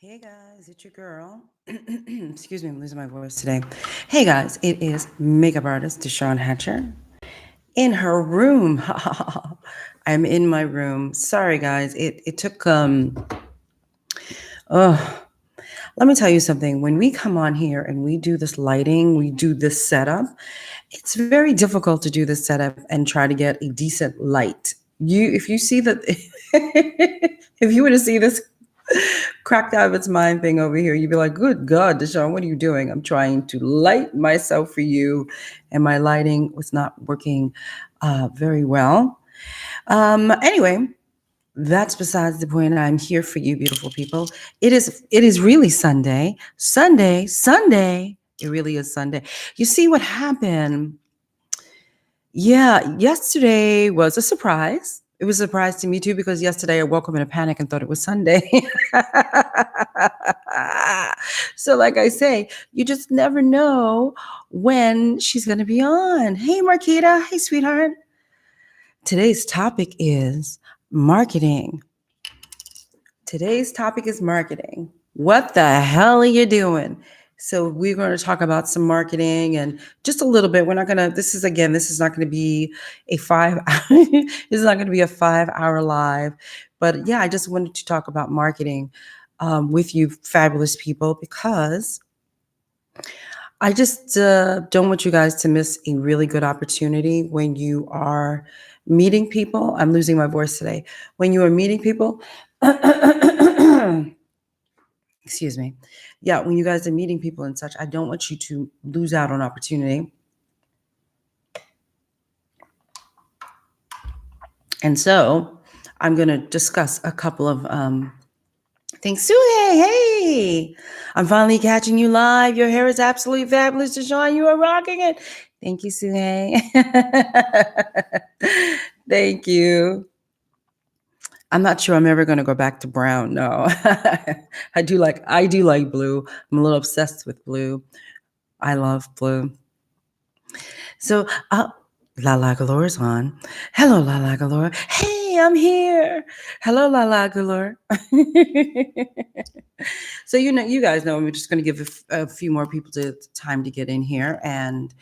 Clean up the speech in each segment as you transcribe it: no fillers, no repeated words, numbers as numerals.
Hey guys, it's your girl. Excuse me, I'm losing my voice today. Hey guys, it is makeup artist DeShawn Hatcher in her room. I'm in my room. Sorry guys, it took oh, let me tell you something. When we come on here and we do this lighting, we do this setup, it's very difficult to do this setup and try to get a decent light. If you see that, if you were to see this cracked out of its mind thing over here, you'd be like, good God, DeShawn, what are you doing? I'm trying to light myself for you, and my lighting was not working very well. Anyway, that's besides the point. I'm here for you, beautiful people. It is really Sunday. Sunday. It really is Sunday. You see what happened? Yeah, yesterday was a surprise. It was a surprise to me too because yesterday I woke up in a panic and thought it was Sunday. So, like I say, you just never know when she's going to be on. Hey, Marquita. Hey, sweetheart. Today's topic is marketing. Today's topic is marketing. What the hell are you doing? So we're going to talk about some marketing and just a little bit. We're not going to, this is not going to be a 5 hour, this is not going to be a 5 hour live. But yeah, I just wanted to talk about marketing with you fabulous people because I just don't want you guys to miss a really good opportunity when you are meeting people. I'm losing my voice today. When you are meeting people, excuse me. Yeah, when you guys are meeting people and such, I don't want you to lose out on opportunity. And so I'm going to discuss a couple of things. Suhe, hey, I'm finally catching you live. Your hair is absolutely fabulous, DeShawn. You are rocking it. Thank you, Suhe. Thank you. I'm not sure I'm ever going to go back to brown. No, I do like blue. I'm a little obsessed with blue. I love blue. So, Lala Galore is on. Hello, Lala Galore. Hey, I'm here. Hello, Lala Galore. So, you guys know, we're just going to give a few more people time to get in here, and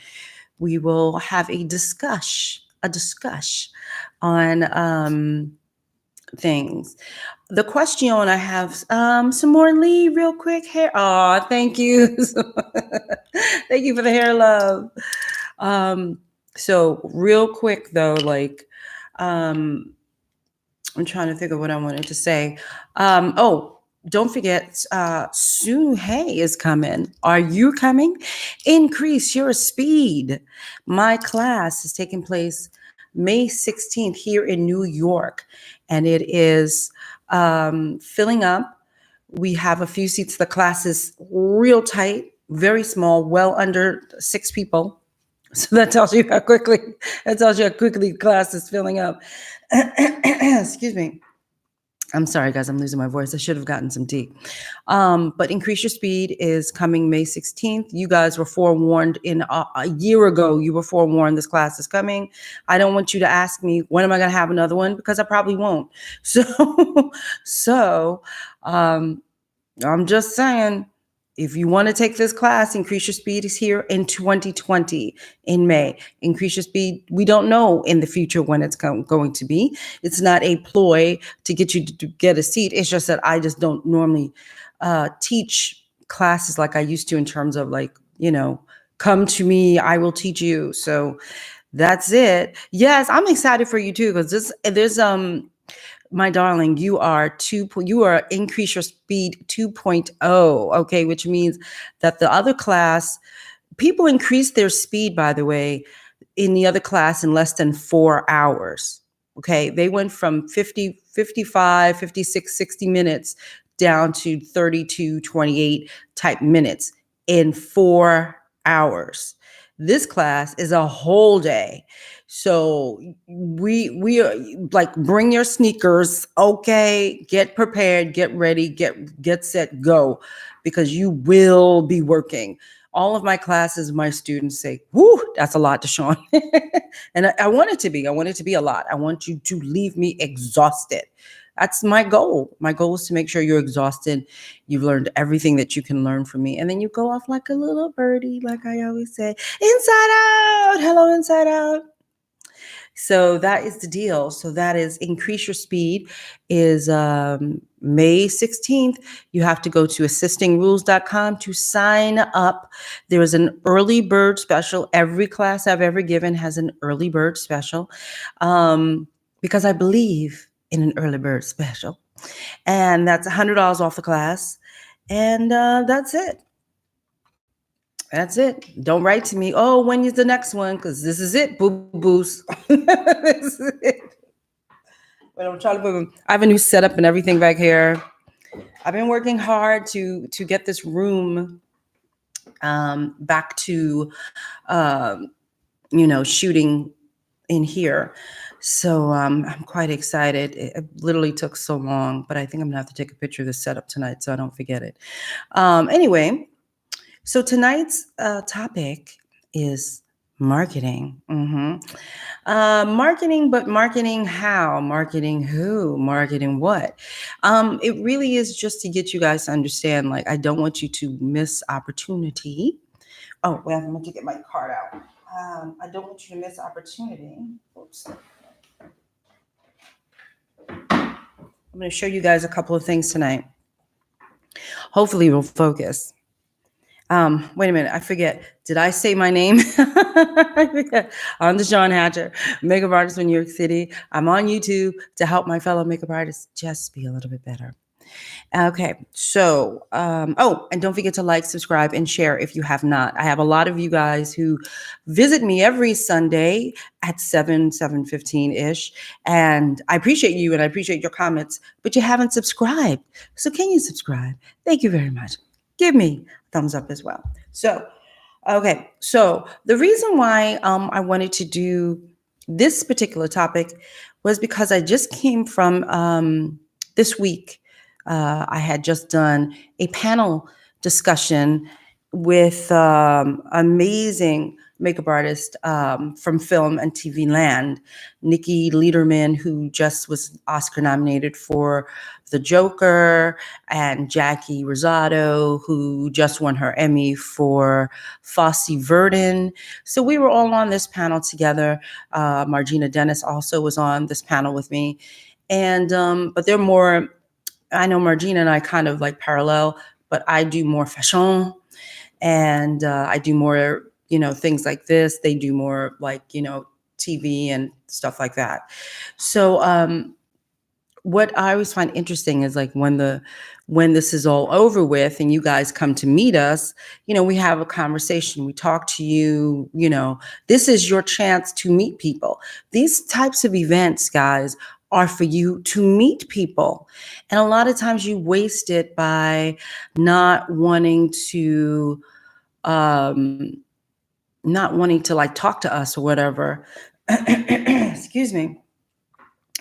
we will have a discuss on things. The question I have some more Lee real quick hair. Oh, thank you. Thank you for the hair love. So real quick though, like I'm trying to think of what I wanted to say. Don't forget, Sue Hay is coming. Are you coming? Increase your speed. My class is taking place May 16th here in New York, and it is filling up. We have a few seats. The class is real tight, very small, well under 6 people. So that tells you how quickly the class is filling up. Excuse me. I'm sorry, guys. I'm losing my voice. I should have gotten some tea. But Increase Your Speed is coming May 16th. You guys were forewarned a year ago. You were forewarned this class is coming. I don't want you to ask me, when am I going to have another one? Because I probably won't. So I'm just saying, if you want to take this class, Increase Your Speed is here in 2020 in May. Increase Your Speed, we don't know in the future when it's going to be. It's not a ploy to get you to get a seat. It's just that I just don't normally teach classes like I used to in terms of like, come to me, I will teach you. So that's it. Yes, I'm excited for you too because there's my darling, you are Increase Your Speed 2.0, okay, which means that the other class, people increase their speed, by the way, in the other class in less than 4 hours. Okay, they went from 50, 55, 56, 60 minutes down to 32, 28 type minutes in 4 hours. This class is a whole day. So we are like, bring your sneakers, okay? Get prepared, get ready, get set, go, because you will be working. All of my classes, my students say, "Whoo, that's a lot, DeShawn." And I want it to be. I want it to be a lot. I want you to leave me exhausted. That's my goal. My goal is to make sure you're exhausted. You've learned everything that you can learn from me. And then you go off like a little birdie, like I always say, inside out. Hello, inside out. So that is the deal. So that is Increase Your Speed is May 16th. You have to go to assistingrules.com to sign up. There is an early bird special. Every class I've ever given has an early bird special because I believe in an early bird special. And that's $100 off the class. And that's it. That's it. Don't write to me. Oh, when is the next one? Because this is it, boo boos. This is it. But I'm trying to put. I have a new setup and everything back here. I've been working hard to get this room back to shooting in here. So I'm quite excited. It literally took so long, but I think I'm gonna have to take a picture of this setup tonight so I don't forget it. Anyway. So tonight's topic is marketing. Marketing, but marketing how? Marketing who? Marketing what? It really is just to get you guys to understand, like, I don't want you to miss opportunity. Oh, wait, I'm going to get my card out. I don't want you to miss opportunity. Oops. I'm going to show you guys a couple of things tonight. Hopefully we'll focus. Wait a minute, I forget. Did I say my name? I forget. I'm DeShawn Hatcher, makeup artist in New York City. I'm on YouTube to help my fellow makeup artists just be a little bit better. Okay, so, and don't forget to like, subscribe, and share if you have not. I have a lot of you guys who visit me every Sunday at 7:15-ish, and I appreciate you and I appreciate your comments, but you haven't subscribed. So can you subscribe? Thank you very much. Give me a thumbs up as well. So, okay, so the reason why I wanted to do this particular topic was because I just came from this week. I had just done a panel discussion with amazing makeup artist from film and TV land, Nikki Lederman, who just was Oscar nominated for The Joker, and Jackie Rosado, who just won her Emmy for Fosse Verdon. So we were all on this panel together. Margina Dennis also was on this panel with me. And but they're more, I know Margina and I kind of like parallel, but I do more fashion and I do more, things like this. They do more like, TV and stuff like that. So what I always find interesting is like when this is all over with and you guys come to meet us, we have a conversation, we talk to you, this is your chance to meet people. These types of events, guys, are for you to meet people. And a lot of times you waste it by not wanting to like talk to us or whatever. Excuse me.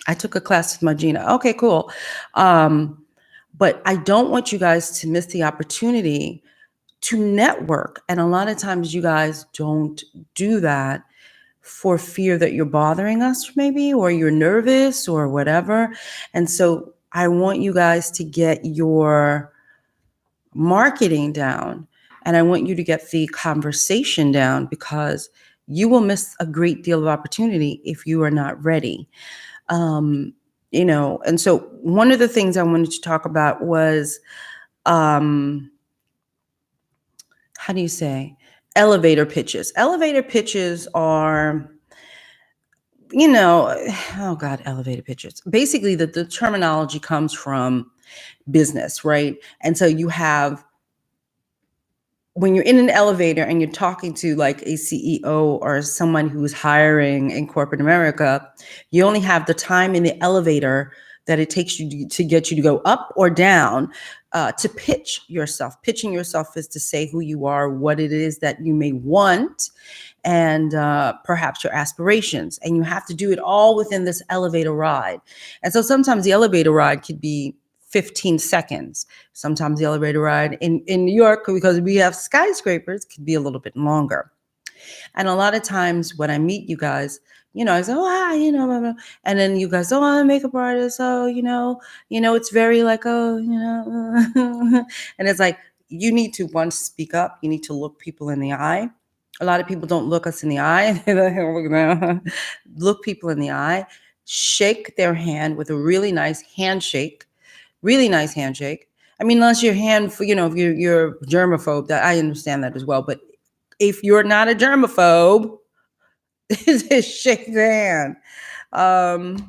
I took a class with Margina. Okay, cool. But I don't want you guys to miss the opportunity to network. And a lot of times you guys don't do that for fear that you're bothering us maybe, or you're nervous or whatever. And so I want you guys to get your marketing down and I want you to get the conversation down because you will miss a great deal of opportunity if you are not ready. And so one of the things I wanted to talk about was, how do you say, elevator pitches. Elevator pitches are, elevator pitches. Basically, the terminology comes from business, right? And so you have, when you're in an elevator and you're talking to like a CEO or someone who's hiring in corporate America, you only have the time in the elevator that it takes you to get you to go up or down to pitch yourself. Pitching yourself is to say who you are, what it is that you may want, and perhaps your aspirations. And you have to do it all within this elevator ride. And so sometimes the elevator ride could be 15 seconds. Sometimes the elevator ride in New York, because we have skyscrapers, could be a little bit longer. And a lot of times when I meet you guys, I say, oh, hi, blah, blah. And then you guys, oh, I'm a makeup artist. Oh, it's very like, oh, and it's like, you need to once speak up. You need to look people in the eye. A lot of people don't look us in the eye. Look people in the eye, shake their hand with a really nice handshake, really nice handshake. I mean, unless your hand, if you're germaphobe, that I understand that as well. But if you're not a germaphobe, just shake the hand. Let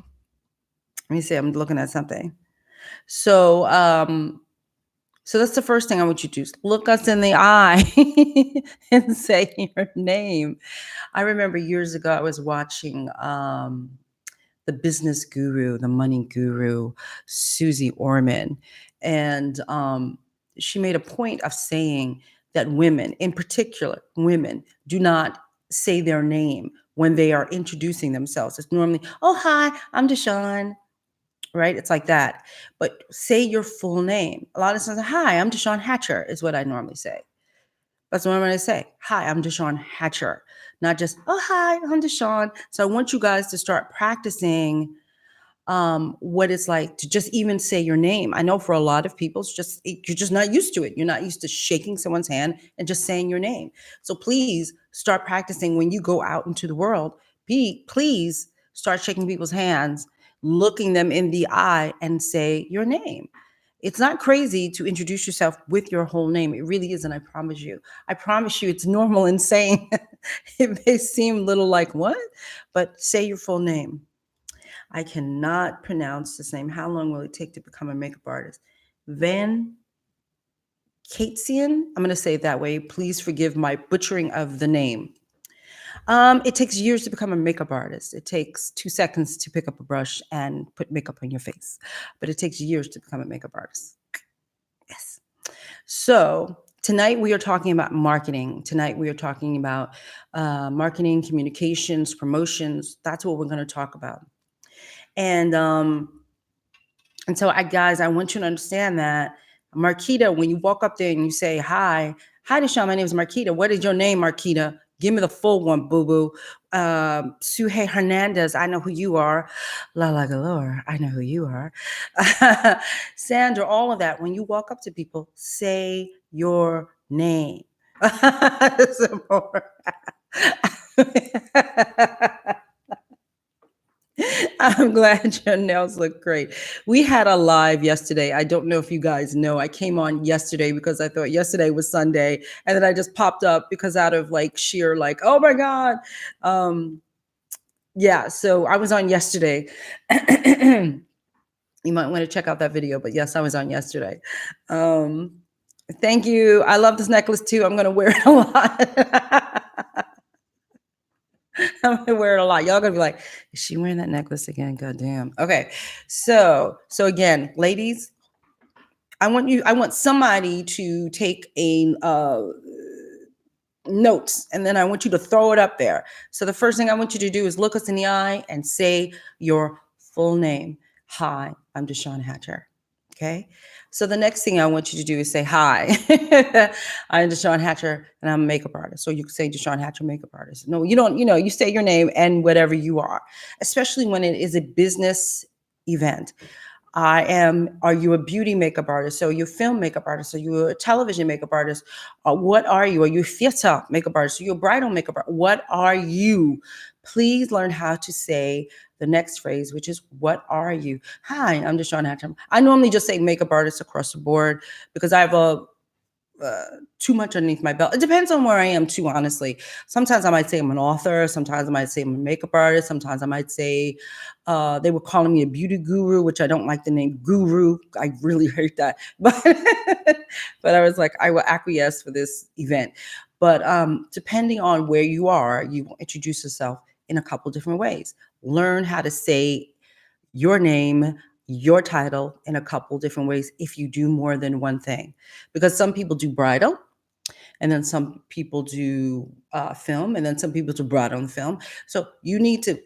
me see. I'm looking at something. So, so that's the first thing I want you to do. Is look us in the eye and say your name. I remember years ago, I was watching the business guru, the money guru, Susie Orman. And she made a point of saying that women, in particular, women do not say their name when they are introducing themselves. It's normally, oh, hi, I'm DeShawn, right? It's like that. But say your full name. A lot of times, hi, I'm DeShawn Hatcher is what I normally say. That's what I'm going to say. Hi, I'm DeShawn Hatcher. Not just, oh, hi, I'm DeShawn. So I want you guys to start practicing what it's like to just even say your name. I know for a lot of people, you're just not used to it. You're not used to shaking someone's hand and just saying your name. So please start practicing when you go out into the world. Please start shaking people's hands, looking them in the eye and say your name. It's not crazy to introduce yourself with your whole name. It really isn't. I promise you. I promise you it's normal and sane. It may seem a little like what, but say your full name. I cannot pronounce this name. How long will it take to become a makeup artist? Van Katesian. I'm going to say it that way. Please forgive my butchering of the name. It takes years to become a makeup artist. It takes 2 seconds to pick up a brush and put makeup on your face, but it takes years to become a makeup artist. Yes. So tonight we are talking about marketing. Tonight we are talking about marketing, communications, promotions. That's what we're going to talk about. And so guys, I want you to understand that Marquita, when you walk up there and you say, hi, DeShawn, my name is Marquita. What is your name, Marquita? Give me the full one, boo-boo. Suhey Hernandez, I know who you are. Lala Galore, I know who you are. Sandra, all of that. When you walk up to people, say your name. I'm glad your nails look great. We had a live yesterday. I don't know if you guys know. I came on yesterday because I thought yesterday was Sunday, and then I just popped up because out of like sheer like, oh my God. Yeah, so I was on yesterday. You might want to check out that video, but yes, I was on yesterday. Thank you. I love this necklace too. I'm going to wear it a lot. I'm gonna wear it a lot. Y'all gonna be like, is she wearing that necklace again? God damn. Okay. So again, ladies, I want somebody to take a notes, and then I want you to throw it up there. So the first thing I want you to do is look us in the eye and say your full name. Hi, I'm DeShawn Hatcher. Okay. So the next thing I want you to do is say, hi, I'm DeShawn Hatcher and I'm a makeup artist. So you can say DeShawn Hatcher makeup artist. No, you don't, you say your name and whatever you are, especially when it is a business event. Are you a beauty makeup artist? So you film makeup artist? Are you a television makeup artist? What are you? Are you a theater makeup artist? Are you a bridal makeup artist? What are you? Please learn how to say the next phrase, which is, what are you? Hi, I'm DeShawn Hatcher. I normally just say makeup artist across the board because I have too much underneath my belt. It depends on where I am too, honestly. Sometimes I might say I'm an author. Sometimes I might say I'm a makeup artist. Sometimes I might say they were calling me a beauty guru, which I don't like the name guru. I really hate that. But I was like, I will acquiesce for this event. But depending on where you are, you will introduce yourself in a couple different ways. Learn how to say your name, your title in a couple different ways if you do more than one thing. Because some people do bridal, and then some people do film, and then some people do bridal and film. So you need to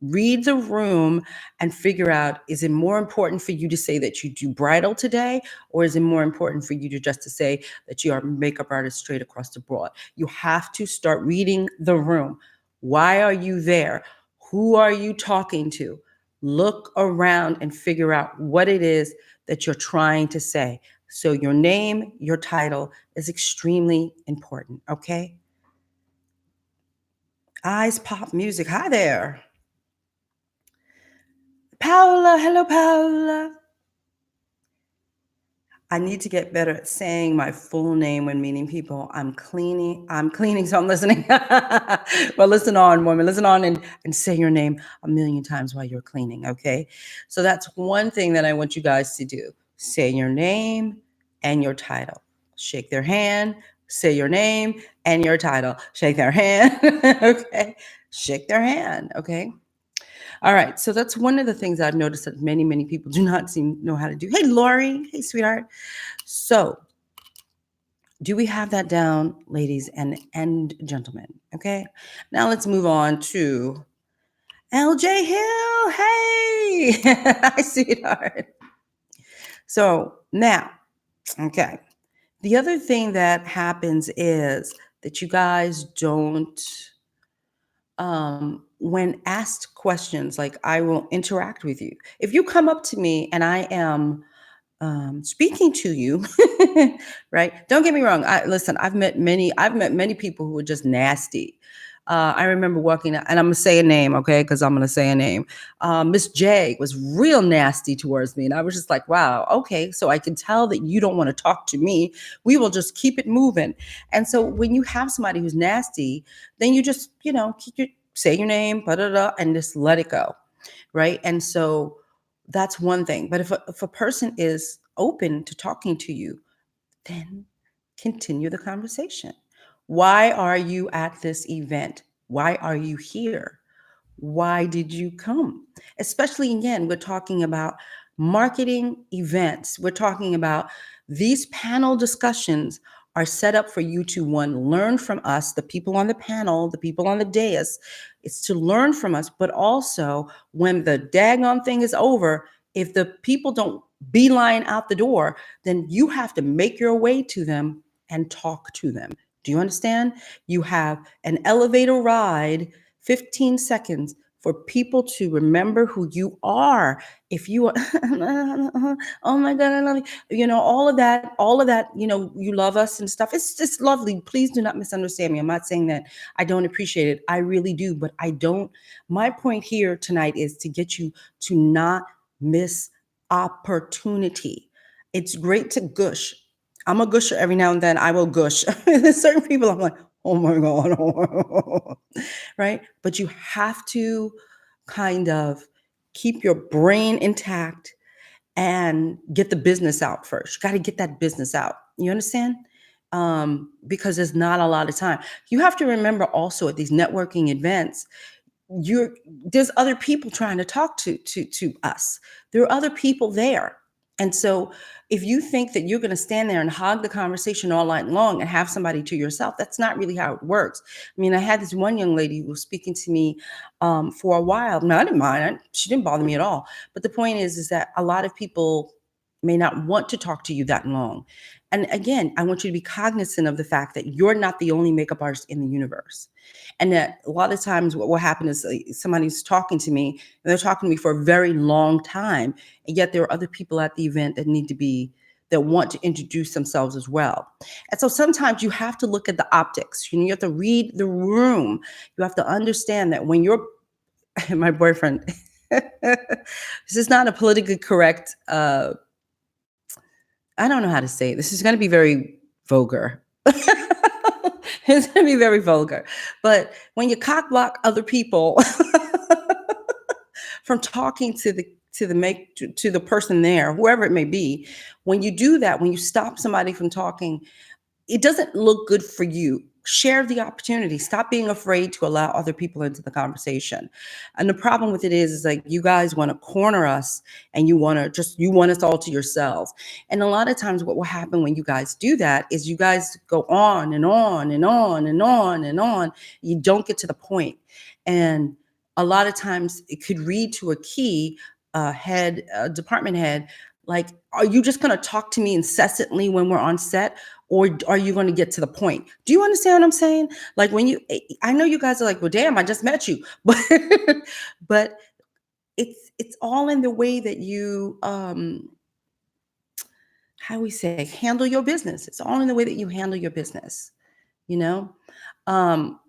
read the room and figure out, is it more important for you to say that you do bridal today, or is it more important for you to just to say that you are a makeup artist straight across the board? You have to start reading the room. Why are you there? Who are you talking to? Look around and figure out what it is that you're trying to say. So your name, your title is extremely important, okay? Eyes pop music. Hi there. Paula, hello Paula. I need to get better at saying my full name when meeting people. I'm cleaning, so I'm listening. Well, listen on, woman. Listen on and say your name a million times while you're cleaning, okay? So that's one thing that I want you guys to do. Say your name and your title. Shake their hand, say your name and your title. Shake their hand, okay? Shake their hand, okay? All right, so that's one of the things I've noticed that many, many people do not seem know how to do. Hey, Lori. Hey, sweetheart. So, do we have that down, ladies and gentlemen? Okay. Now let's move on to LJ Hill. Hey, hi, sweetheart. So now, okay. The other thing that happens is that you guys don't, when asked questions, like I will interact with you. If you come up to me and I am speaking to you, right? Don't get me wrong. Listen. I've met many people who are just nasty. I remember walking out, and I'm gonna say a name, okay? Because I'm gonna say a name. Miss J was real nasty towards me, and I was just like, wow, okay. So I can tell that you don't want to talk to me. We will just keep it moving. And so when you have somebody who's nasty, then you just, say your name, and just let it go, right? And so that's one thing. But if a person is open to talking to you, then continue the conversation. Why are you at this event? Why are you here? Why did you come? Especially, again, we're talking about marketing events. We're talking about these panel discussions are set up for you to, one, learn from us, the people on the panel, the people on the dais. It's to learn from us, but also when the daggone thing is over, if the people don't beeline out the door, then you have to make your way to them and talk to them. Do you understand? You have an elevator ride, 15 seconds for people to remember who you are. If you are, oh my God, I love you. All of that, you love us and stuff. It's just lovely. Please do not misunderstand me. I'm not saying that I don't appreciate it. I really do, but I don't. My point here tonight is to get you to not miss opportunity. It's great to gush. I'm a gusher every now and then. I will gush. There's certain people I'm like, oh my God, right? But you have to kind of keep your brain intact and get the business out first. You got to get that business out. You understand? Because there's not a lot of time. You have to remember also at these networking events, there's other people trying to talk to us. There are other people there. And so if you think that you're going to stand there and hog the conversation all night long and have somebody to yourself, that's not really how it works. I mean, I had this one young lady who was speaking to me for a while. No, I didn't mind. She didn't bother me at all. But the point is that a lot of people may not want to talk to you that long. And again, I want you to be cognizant of the fact that you're not the only makeup artist in the universe. And that a lot of times what will happen is somebody's talking to me and they're talking to me for a very long time. And yet there are other people at the event that want to introduce themselves as well. And so sometimes you have to look at the optics. You have to read the room. You have to understand that when you're, my boyfriend, this is not a politically correct, I don't know how to say it. This is going to be very vulgar. It's going to be very vulgar. But when you cock block other people from talking to the person there, whoever it may be, when you do that, when you stop somebody from talking, it doesn't look good for you. Share the opportunity. Stop being afraid to allow other people into the conversation. And the problem with it is like you guys want to corner us and you want us all to yourselves. And a lot of times what will happen when you guys do that is you guys go on and on and on and on and on. You don't get to the point. And a lot of times it could lead to a department head Like, are you just going to talk to me incessantly when we're on set, or are you going to get to the point? Do you understand what I'm saying? Like, when I know you guys are like, well, damn, I just met you, but it's all in the way that you, how do we say, handle your business. It's all in the way that you handle your business, you know? Um,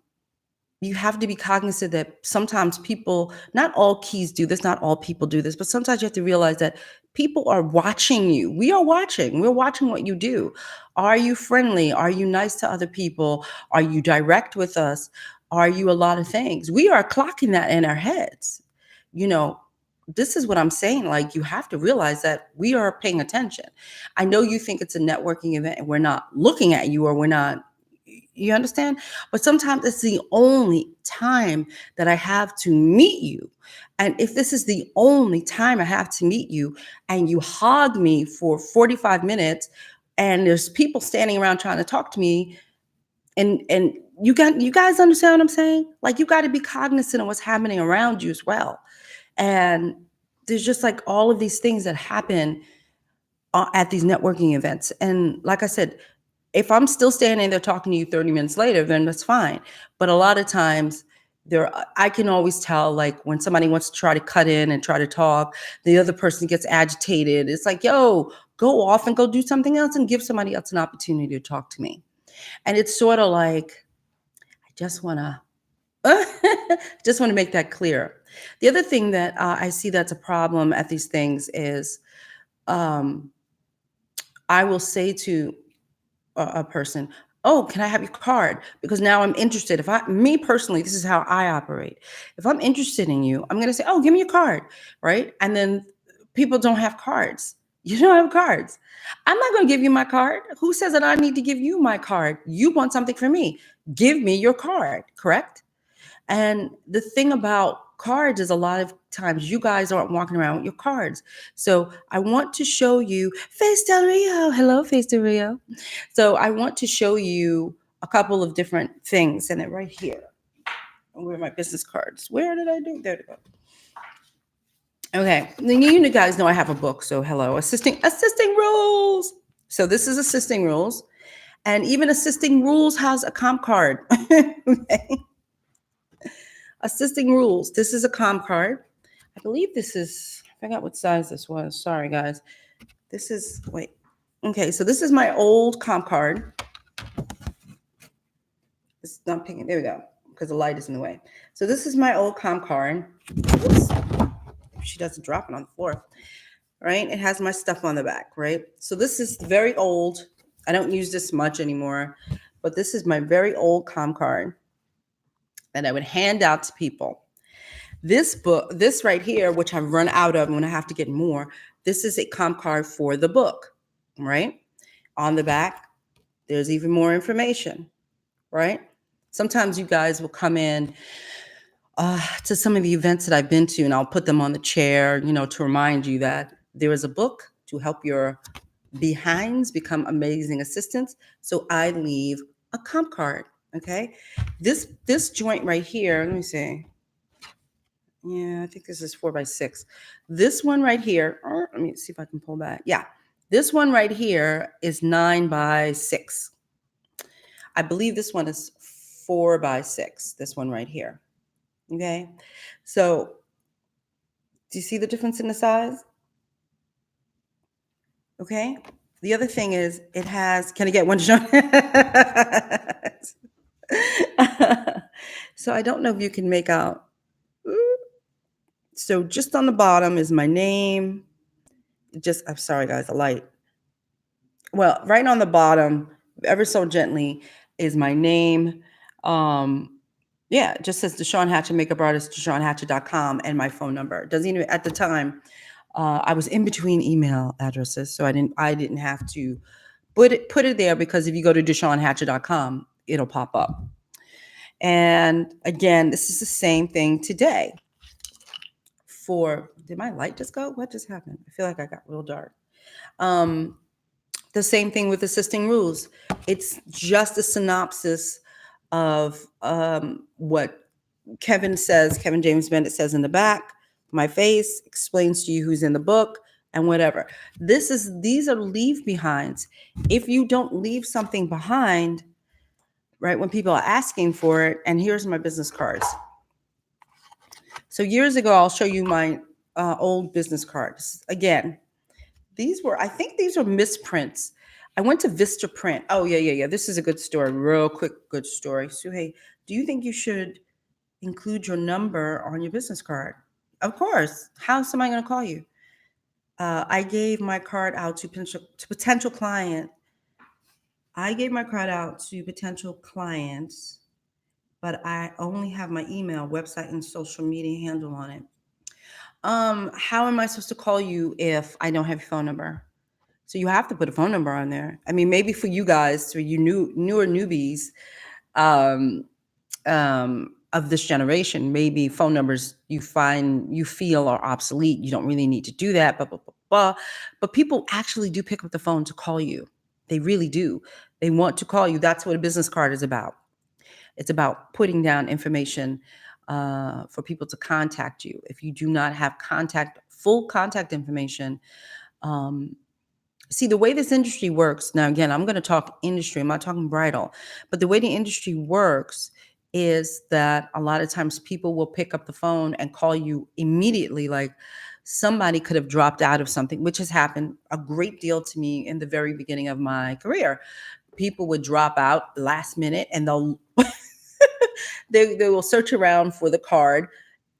you have to be cognizant that sometimes people, not all keys do this, not all people do this, but sometimes you have to realize that people are watching you. We are watching. We're watching what you do. Are you friendly? Are you nice to other people? Are you direct with us? Are you a lot of things? We are clocking that in our heads. You know, this is what I'm saying. Like, you have to realize that we are paying attention. I know you think it's a networking event and we're not looking at you, or we're not, you understand? But sometimes it's the only time that I have to meet you. And if this is the only time I have to meet you, and you hog me for 45 minutes, and there's people standing around trying to talk to me, and you guys understand what I'm saying? Like, you got to be cognizant of what's happening around you as well. And there's just like all of these things that happen at these networking events. And like I said, if I'm still standing there talking to you 30 minutes later, then that's fine. But a lot of times I can always tell, like, when somebody wants to try to cut in and try to talk, the other person gets agitated. It's like, yo, go off and go do something else and give somebody else an opportunity to talk to me. And it's sort of like, I just want to, just want to make that clear. The other thing that I see that's a problem at these things is, I will say to a person, oh, can I have your card? Because now I'm interested. Me personally, this is how I operate. If I'm interested in you, I'm going to say, oh, give me your card, right? And then people don't have cards. You don't have cards. I'm not going to give you my card. Who says that I need to give you my card? You want something from me. Give me your card, correct? And the thing about cards is, a lot of times you guys aren't walking around with your cards. So I want to show you Face Del Rio. Hello, Face Del Rio. So I want to show you a couple of different things. And then right here, where are my business cards? Where did I do? There they go. Okay, then you guys know I have a book. So hello, assisting rules. So this is assisting rules, and even assisting rules has a comp card. Okay. Assisting rules. This is a comp card. I believe this is, I forgot what size this was. Sorry, guys. This is, wait. Okay, so this is my old comp card. It's not picking, there we go, because the light is in the way. So this is my old comp card. Oops. She doesn't drop it on the floor, right? It has my stuff on the back, right? So this is very old. I don't use this much anymore, but this is my very old comp card that I would hand out to people. This book, this right here, which I've run out of and I have to get more, this is a comp card for the book, right? On the back, there's even more information, right? Sometimes you guys will come in to some of the events that I've been to, and I'll put them on the chair, to remind you that there is a book to help your behinds become amazing assistants. So I leave a comp card, okay? This joint right here, let me see. Yeah, I think this is 4x6. This one right here, let me see if I can pull back. Yeah, this one right here is 9x6. I believe this one is 4x6, this one right here. Okay, so do you see the difference in the size? Okay, the other thing is it has, can I get one, DeShawn? So I don't know if you can make out. So just on the bottom is my name. I'm sorry, guys, the light. Well, right on the bottom, ever so gently, is my name. Yeah, it just says DeShawn Hatchett, makeup artist, DeShawnHatchett.com, and my phone number. It doesn't even, at the time, I was in between email addresses, so I didn't have to put it there, because if you go to DeShawnHatchett.com, it'll pop up. And again, this is the same thing today. Did my light just go? What just happened? I feel like I got real dark. The same thing with assisting rules. It's just a synopsis of what Kevin James Bennett says in the back. My face explains to you who's in the book, and whatever. These are leave behinds. If you don't leave something behind, right, when people are asking for it, and here's my business cards. So years ago, I'll show you my old business cards. Again, I think these were misprints. I went to Vista Print. Oh, yeah. This is a good story. Real quick, good story. So, hey, do you think you should include your number on your business card? Of course. How's somebody going to call you? I gave my card out to potential client. I gave my card out to potential clients, but I only have my email, website, and social media handle on it. How am I supposed to call you if I don't have your phone number? So you have to put a phone number on there. I mean, maybe for you guys, for you newer newbies, um, of this generation, maybe phone numbers you feel are obsolete. You don't really need to do that. But people actually do pick up the phone to call you. They really do. They want to call you. That's what a business card is about. It's about putting down information for people to contact you. If you do not have full contact information, see, the way this industry works, now again, I'm going to talk industry, I'm not talking bridal, but the way the industry works is that a lot of times people will pick up the phone and call you immediately, like somebody could have dropped out of something, which has happened a great deal to me in the very beginning of my career. People would drop out last minute and they'll they will search around for the card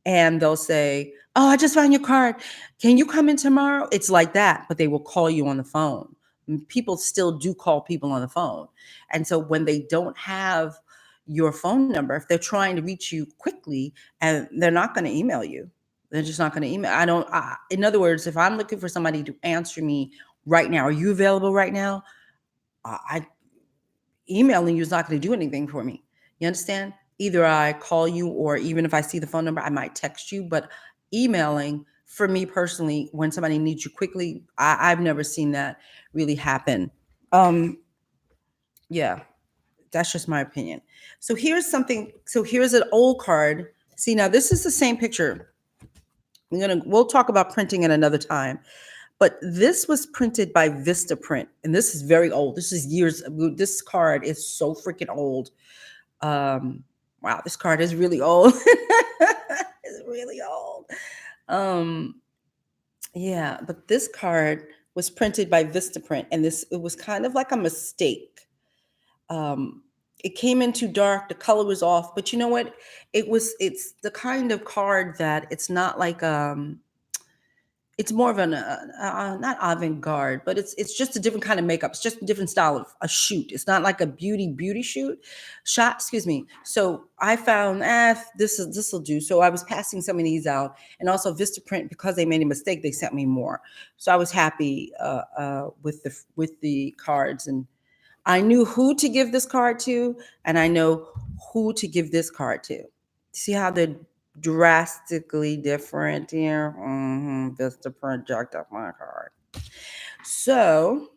and they'll say, "Oh, I just found your card. Can you come in tomorrow?" It's like that, but they will call you on the phone. People still do call people on the phone. And so when they don't have your phone number, if they're trying to reach you quickly, and they're not going to email you. They're just not going to email. In other words, if I'm looking for somebody to answer me right now, are you available right now? I Emailing you is not going to do anything for me. You understand? Either I call you, or even if I see the phone number, I might text you. But emailing, for me personally, when somebody needs you quickly, I've never seen that really happen. Yeah, that's just my opinion. So here's something. So here's an old card. See, now this is the same picture. We'll talk about printing at another time. But this was printed by Vista Print, and this is very old. This is years. This card is so freaking old. Wow, this card is really old. It's really old. Yeah, but this card was printed by Vista Print, and it was kind of like a mistake. It came in too dark. The color was off, but you know what? It's the kind of card that it's not like it's more of an not avant-garde, but it's just a different kind of makeup. It's just a different style of a shoot. It's not like a beauty shot. Excuse me. So I found this will do. So I was passing some of these out, and also Vistaprint, because they made a mistake, they sent me more. So I was happy with the cards, and I knew who to give this card to, and I know who to give this card to. See how they're drastically different here? Vistaprint jacked up my card. So,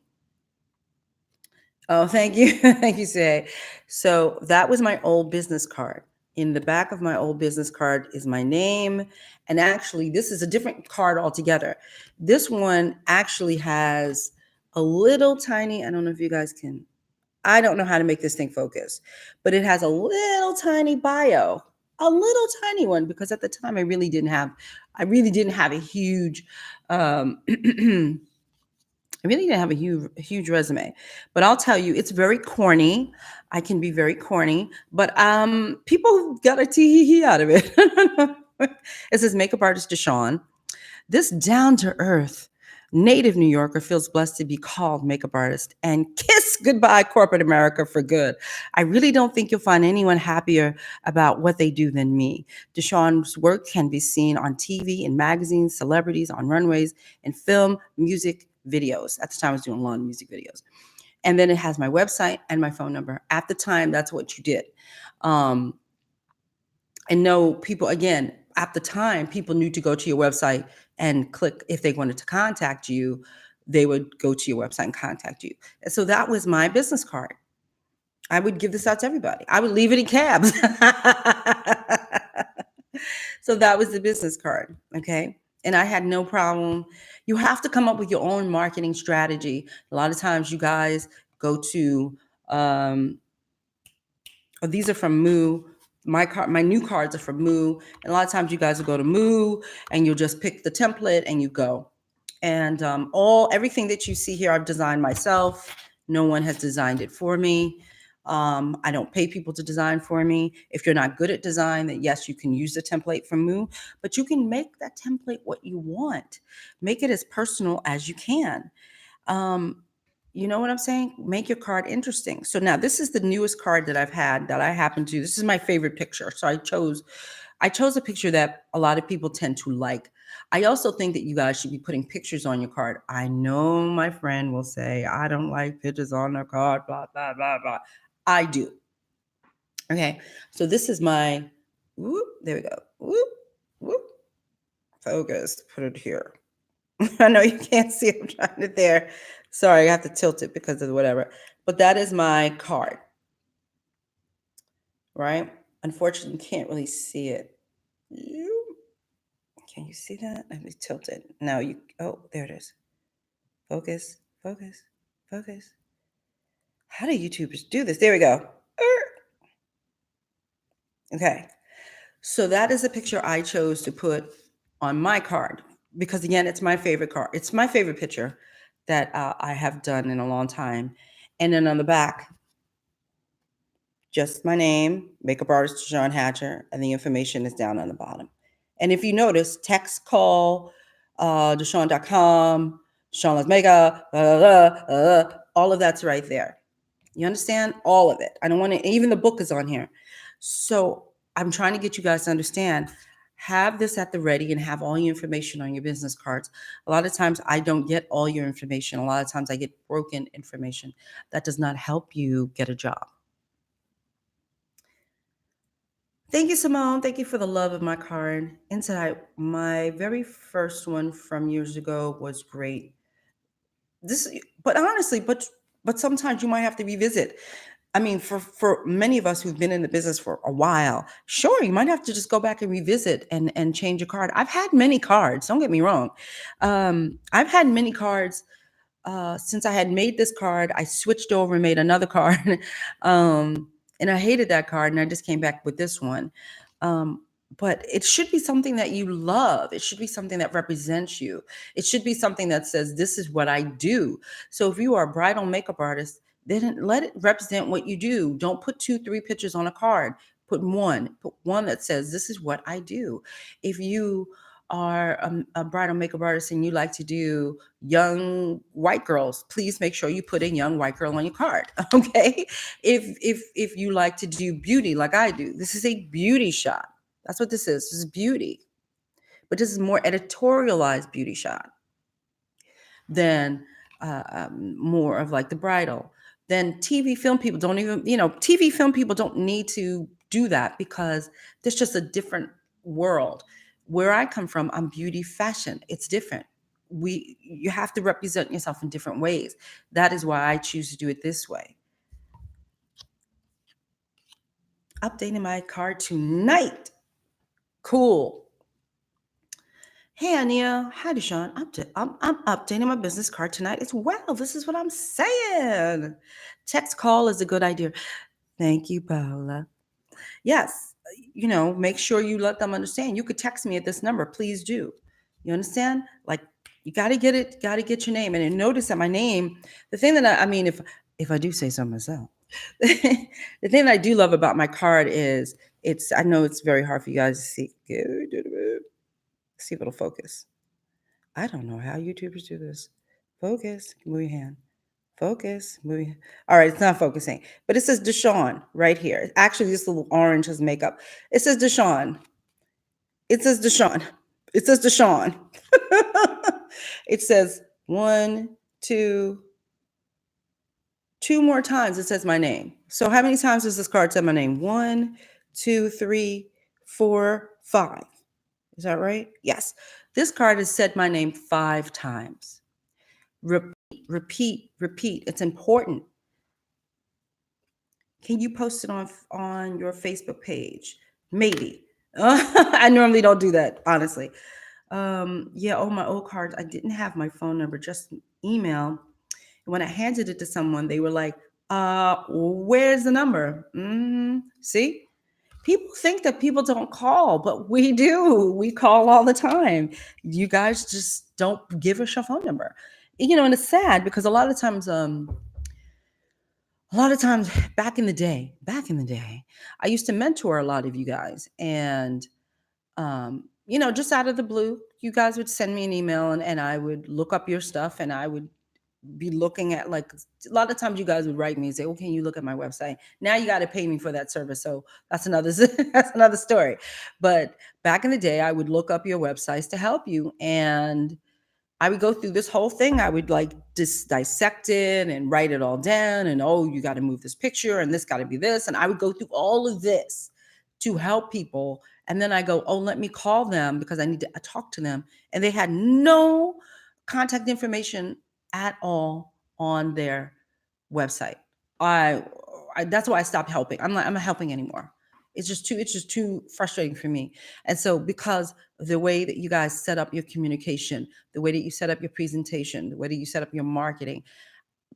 oh, thank you. Thank you, Say. So that was my old business card. In the back of my old business card is my name. And actually, this is a different card altogether. This one actually has a little tiny, I don't know if you guys can, I don't know how to make this thing focus, but it has a little tiny bio, a little tiny one, because at the time I really didn't have a huge, I really didn't have a huge resume. But I'll tell you, it's very corny. I can be very corny, but people got a tee-hee-hee out of it. It says makeup artist DeShawn. This down-to-earth native New Yorker feels blessed to be called makeup artist and kiss goodbye corporate America for good. I really don't think you'll find anyone happier about what they do than me. DeShawn's work can be seen on TV, in magazines, celebrities, on runways, in film, music, videos. At the time, I was doing a lot of music videos. And then it has my website and my phone number. At the time, that's what you did. And no, people, again, at the time, people knew to go to your website and click. If they wanted to contact you, they would go to your website and contact you. And so that was my business card. I would give this out to everybody. I would leave it in cabs. So that was the business card. Okay. And I had no problem. You have to come up with your own marketing strategy. A lot of times you guys go to, oh, these are from Moo. My new cards are from Moo. And a lot of times you guys will go to Moo and you'll just pick the template and you go. And everything that you see here, I've designed myself. No one has designed it for me. I don't pay people to design for me. If you're not good at design, then yes, you can use the template from Moo, but you can make that template what you want. Make it as personal as you can. You know what I'm saying? Make your card interesting. So now this is the newest card that I've had that I happen to. This is my favorite picture. So I chose a picture that a lot of people tend to like. I also think that you guys should be putting pictures on your card. I know my friend will say, I don't like pictures on their card, blah, blah, blah, blah. I do. Okay. So this is my, whoop, there we go. Whoop, whoop. Focus. Put it here. I know you can't see it. I'm trying it there. Sorry, I have to tilt it because of whatever. But that is my card. Right? Unfortunately, you can't really see it. Can you see that? Let me tilt it. Now you, oh, there it is. Focus, focus, focus. How do YouTubers do this? There we go. Okay. So that is a picture I chose to put on my card because, again, it's my favorite card. It's my favorite picture that I have done in a long time. And then on the back, just my name, makeup artist DeShawn Hatcher, and the information is down on the bottom. And if you notice, text, call, DeShawn.com, DeShawn Loves Makeup, all of that's right there. You understand? All of it. I don't want to, even the book is on here. So I'm trying to get you guys to understand, have this at the ready and have all your information on your business cards. A lot of times I don't get all your information. A lot of times I get broken information. That does not help you get a job. Thank you, Simone. Thank you for the love of my card. Inside, my very first one from years ago was great. But honestly, but sometimes you might have to revisit. I mean, for many of us who've been in the business for a while, sure, you might have to just go back and revisit and change your card. I've had many cards. Don't get me wrong. I've had many cards since I had made this card. I switched over and made another card. And I hated that card, and I just came back with this one. But it should be something that you love. It should be something that represents you. It should be something that says, this is what I do. So if you are a bridal makeup artist, then let it represent what you do. Don't put 2, 3 pictures on a card. Put one that says, this is what I do. If you are a bridal makeup artist and you like to do young white girls, please make sure you put a young white girl on your card. Okay. If you like to do beauty like I do, this is a beauty shot. That's what this is. This is beauty. But this is more editorialized beauty shot than more of like the bridal. Then TV film people don't even, TV film people don't need to do that because there's just a different world. Where I come from, I'm beauty fashion. It's different. You have to represent yourself in different ways. That is why I choose to do it this way. Updating my card tonight. Cool. Hey, Ania. Hi, DeShawn. I'm updating my business card tonight as well. This is what I'm saying. Text call is a good idea. Thank you, Paola. Yes, make sure you let them understand. You could text me at this number. Please do. You understand? Like, you got to get it, got to get your name. And then notice that my name, the thing that I mean, if I do say so myself, the thing that I do love about my card is I know it's very hard for you guys to see. See if it'll focus. I don't know how YouTubers do this. Focus, move your hand. Focus, move your. All right, it's not focusing, but it says DeShawn right here. Actually, this little orange is makeup. It says DeShawn. It says DeShawn. It says DeShawn. It says 1, 2, 2 more times. It says my name. So how many times does this card say my name? 1, 2, 3, 4, 5. Is that right? Yes. This card has said my name 5 times. Repeat, repeat, repeat. It's important. Can you post it on your Facebook page? Maybe. I normally don't do that, honestly. Yeah, oh, my old cards, I didn't have my phone number, just email. And when I handed it to someone, they were like, where's the number? See? People think that people don't call, but we do. We call all the time. You guys just don't give us your phone number. And it's sad because a lot of times back in the day, I used to mentor a lot of you guys, and just out of the blue, you guys would send me an email, and I would look up your stuff, and I would be looking at, like, a lot of times you guys would write me and say, "Oh, can you look at my website?" Now you got to pay me for that service, so that's another that's another story. But back in the day, I would look up your websites to help you, and I would go through this whole thing. I would like just dissect it and write it all down. And, oh, you got to move this picture and this got to be this. And I would go through all of this to help people. And then I go, oh, let me call them because I need to talk to them. And they had no contact information at all on their website. I, that's why I stopped helping. I'm not helping anymore. It's just too frustrating for me. And so, because of the way that you guys set up your communication, the way that you set up your presentation, the way that you set up your marketing,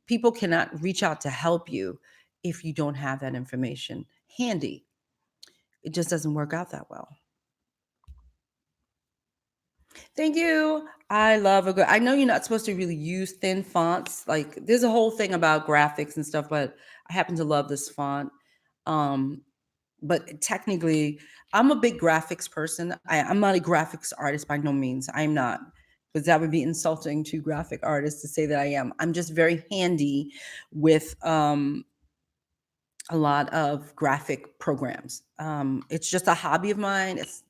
people cannot reach out to help you if you don't have that information handy. It just doesn't work out that well. Thank you. I love a good. I know you're not supposed to really use thin fonts. Like, there's a whole thing about graphics and stuff, but I happen to love this font. Um, but technically, I'm a big graphics person. I'm not a graphics artist by no means. I'm not, because that would be insulting to graphic artists to say that I am. I'm just very handy with a lot of graphic programs. It's just a hobby of mine. It's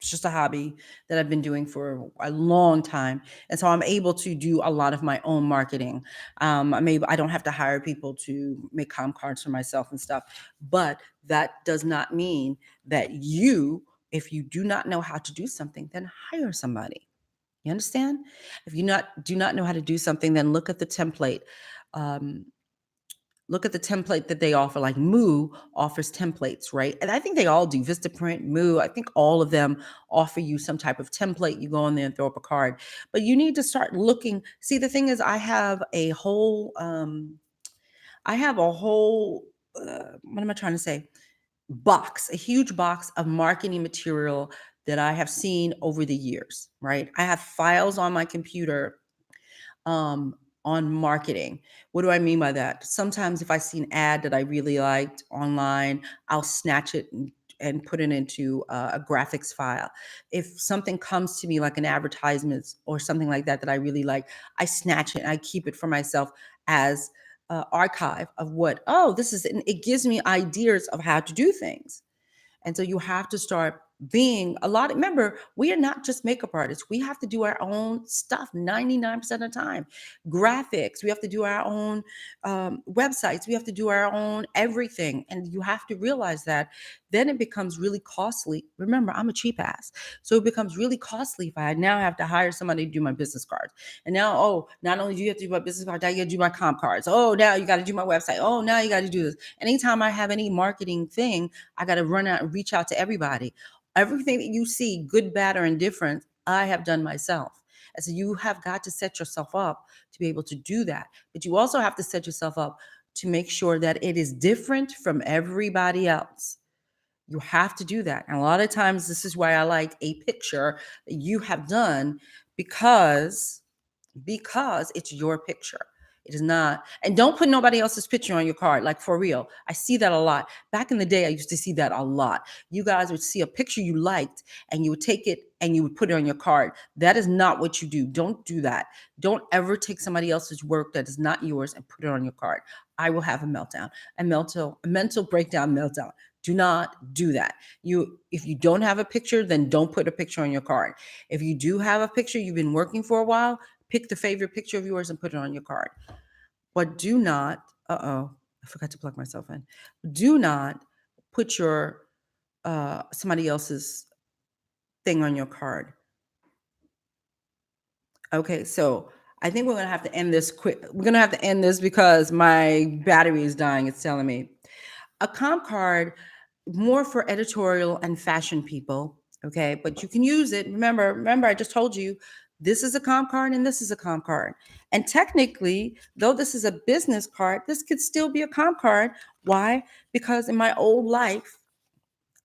just a hobby that I've been doing for a long time. And so I'm able to do a lot of my own marketing. I don't have to hire people to make com cards for myself and stuff. But that does not mean that if you do not know how to do something, then hire somebody. You understand? If you do not know how to do something, then look at the template. Um, Look at the template that they offer. Like Moo offers templates, right? And I think they all do. Vistaprint, Moo, I think all of them offer you some type of template. You go in there and throw up a card. But you need to start looking. See, the thing is, I have a whole what am I trying to say? A huge box of marketing material that I have seen over the years, right? I have files on my computer um, on marketing. What do I mean by that? Sometimes if I see an ad that I really liked online, I'll snatch it and put it into a graphics file. If something comes to me like an advertisement or something like that that I really like, I snatch it and I keep it for myself as archive of and it gives me ideas of how to do things. And so you have to start being a lot. Remember, we are not just makeup artists. We have to do our own stuff 99% of the time. Graphics, we have to do our own websites, we have to do our own everything. And you have to realize that then it becomes really costly. Remember, I'm a cheap ass. So it becomes really costly if I now have to hire somebody to do my business cards. And now, oh, not only do you have to do my business cards, now you got to do my comp cards. Oh, now you got to do my website. Oh, now you got to do this. Anytime I have any marketing thing, I got to run out and reach out to everybody. Everything that you see, good, bad, or indifferent, I have done myself. And so you have got to set yourself up to be able to do that. But you also have to set yourself up to make sure that it is different from everybody else. You have to do that. And a lot of times, this is why I like a picture that you have done, because it's your picture. It is not. And don't put nobody else's picture on your card. Like, for real. I see that a lot. Back in the day, I used to see that a lot. You guys would see a picture you liked and you would take it and you would put it on your card. That is not what you do. Don't do that. Don't ever take somebody else's work that is not yours and put it on your card. I will have a meltdown, a mental breakdown meltdown. Do not do that. If you don't have a picture, then don't put a picture on your card. If you do have a picture you've been working for a while, pick the favorite picture of yours and put it on your card. But do not, I forgot to plug myself in. Do not put your somebody else's thing on your card. Okay, so I think we're gonna have to end this quick. We're gonna have to end this because my battery is dying. It's telling me. A comp card, more for editorial and fashion people. Okay, but you can use it. Remember, I just told you this is a comp card and this is a comp card. And technically, though this is a business card, this could still be a comp card. Why? Because in my old life,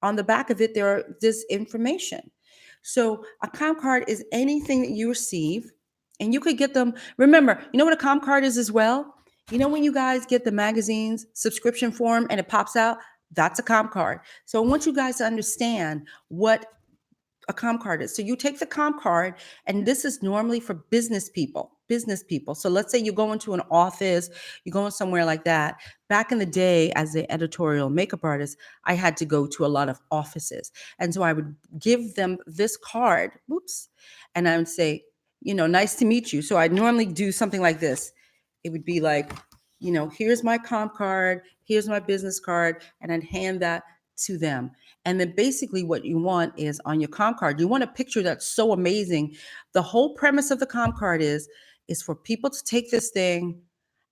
on the back of it, there are this information. So a comp card is anything that you receive, and you could get them. Remember, you know what a comp card is as well? You know when you guys get the magazine's subscription form and it pops out? That's a comp card. So I want you guys to understand what a comp card is. So you take the comp card, and this is normally for business people. Business people. So let's say you go into an office, you go in somewhere like that. Back in the day, as an editorial makeup artist, I had to go to a lot of offices. And so I would give them this card, whoops, and I would say, nice to meet you. So I'd normally do something like this. It would be like, here's my comp card, here's my business card, and I'd hand that to them. And then basically what you want is on your comp card, you want a picture that's so amazing. The whole premise of the comp card is for people to take this thing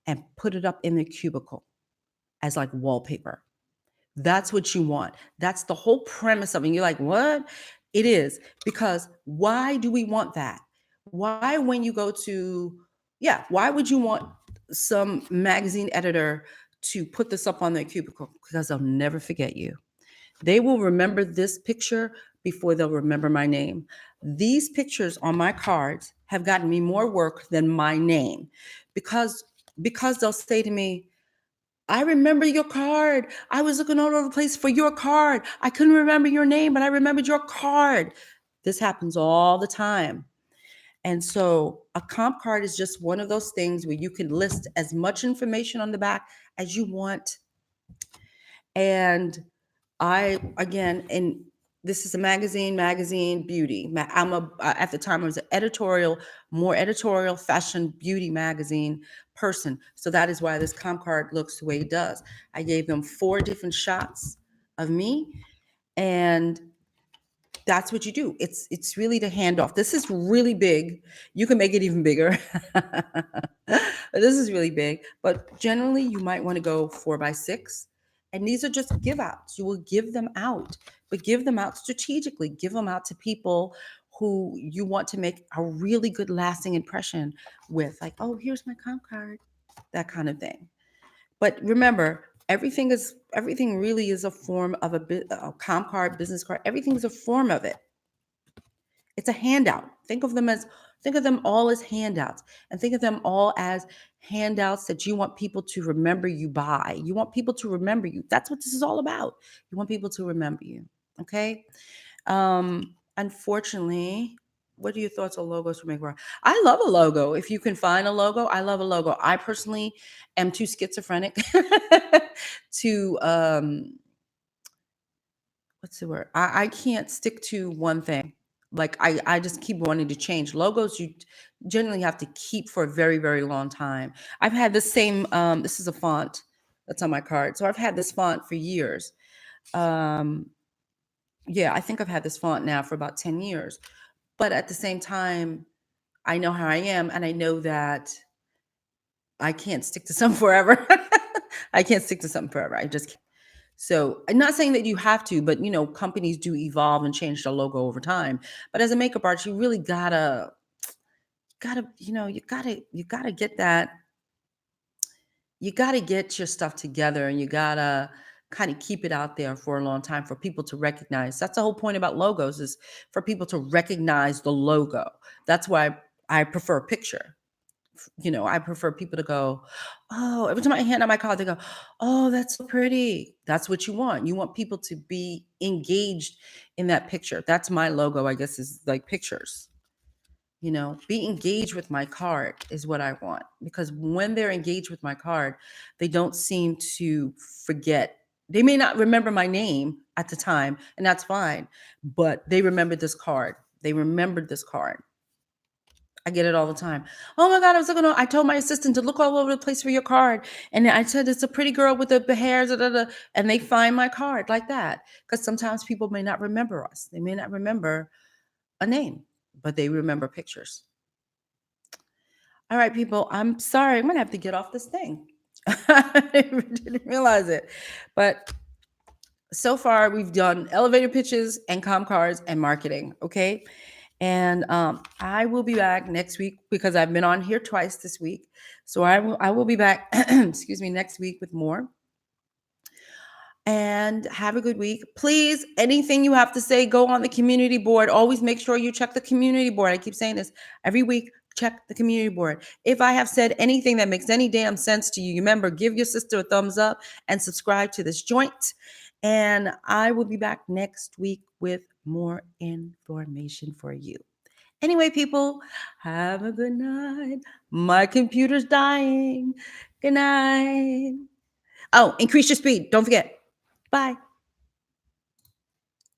and put it up in their cubicle as like wallpaper. That's what you want. That's the whole premise of it. And you're like, what? It is. Because why do we want that? Why, when you go to, why would you want some magazine editor to put this up on their cubicle? Because they'll never forget you. They will remember this picture before they'll remember my name. These pictures on my cards have gotten me more work than my name because they'll say to me, I remember your card. I was looking all over the place for your card. I couldn't remember your name, but I remembered your card. This happens all the time. And so a comp card is just one of those things where you can list as much information on the back as you want. And and this is a magazine beauty. At the time I was an more editorial fashion beauty magazine person. So that is why this comp card looks the way it does. I gave them 4 different shots of me, and that's what you do. It's really the handoff. This is really big. You can make it even bigger. This is really big, but generally you might want to go 4x6. And these are just give outs. You will give them out, but give them out strategically. Give them out to people who you want to make a really good lasting impression with. Like, oh, here's my comp card, that kind of thing. But remember, everything really is a form of a comp card, business card. Everything is a form of it. It's a handout. Think of them all as handouts, and think of them all as handouts that you want people to remember you by. You want people to remember you. That's what this is all about. You want people to remember you. Okay. Unfortunately, what are your thoughts on logos for makeup? I love a logo. If you can find a logo, I love a logo. I personally am too schizophrenic to what's the word? I can't stick to one thing. Like I just keep wanting to change. Logos you generally have to keep for a very, very long time. I've had the same, this is a font that's on my card. So I've had this font for years. Yeah, I think I've had this font now for about 10 years. But at the same time, I know how I am, and I know that I can't stick to something forever. I can't stick to something forever. I just can't. So I'm not saying that you have to, but companies do evolve and change their logo over time. But as a makeup artist, you really you gotta get that. You gotta get your stuff together, and you gotta kind of keep it out there for a long time for people to recognize. That's the whole point about logos, is for people to recognize the logo. That's why I prefer a picture. I prefer people to go, oh, every time I hand out my card, they go, oh, that's so pretty. That's what you want. You want people to be engaged in that picture. That's my logo, I guess, is like pictures. Be engaged with my card is what I want, because when they're engaged with my card, they don't seem to forget. They may not remember my name at the time, and that's fine, but they remembered this card. They remembered this card. I get it all the time. Oh my God, I told my assistant to look all over the place for your card. And I said, it's a pretty girl with the hair, and they find my card like that. Because sometimes people may not remember us. They may not remember a name, but they remember pictures. All right, people, I'm sorry. I'm going to have to get off this thing. I didn't realize it. But So far, we've done elevator pitches and comp cards and marketing. Okay. And I will be back next week because I've been on here twice this week. So I will be back, excuse me, next week with more. And have a good week. Please, anything you have to say, go on the community board. Always make sure you check the community board. I keep saying this every week. Check the community board. If I have said anything that makes any damn sense to you, remember, give your sister a thumbs up and subscribe to this joint. And I will be back next week with more information for you. Anyway, people, have a good night. My computer's dying. Good night. Oh, increase your speed. Don't forget. Bye.